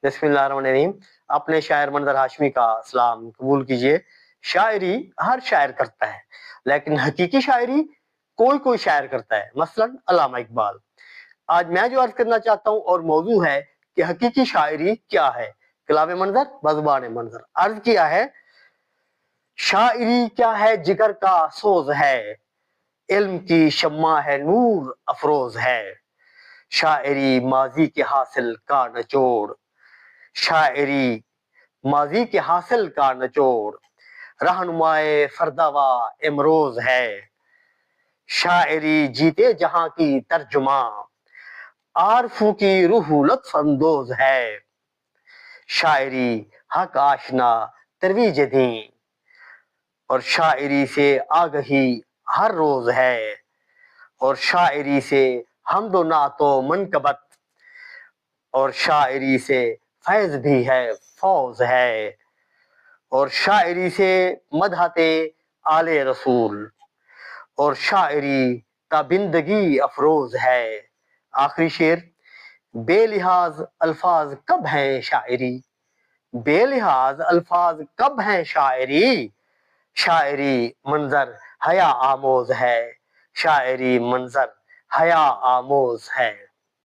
बिस्मिल्लाहिर्रहमानिर्रहीम। अपने शायर मंजर हाशमी का सलाम कबूल कीजिए। शायरी हर शायर करता है, लेकिन हकीकी शायरी कोई कोई शायर करता है, मसलन अल्लामा इकबाल। आज मैं जो अर्ज करना चाहता हूँ और मौजू है कि हकीकी शायरी क्या है। कलाम मंजर बज़बान मंजर अर्ज किया है, शायरी क्या है जिगर का सोज है, इल्म की शम्मा है नूर अफरोज है। शायरी माजी के हासिल का नचोड़, शायरी माजी के हासिल का नचोड़, रहनुमाए फरदावा इमरोज है। शायरी जीते जहां की तर्जुमा, आरफू की रूह लुत्फ अंदोज है। शायरी हक आशना तरवीज दी, और शायरी से आगही हर रोज है। और शायरी से हमदो नातो मनकबत, और शायरी से फैज भी है फौज है। और शायरी से मदहते आले रसूल, और शायरी ताबिंदगी अफरोज है। आखिरी शेर, बेलिहाज अल्फाज कब हैं शायरी, बेलिहाज अल्फाज कब हैं शायरी। शायरी मंजर हया आमोज है, शायरी मंजर हया आमोज है।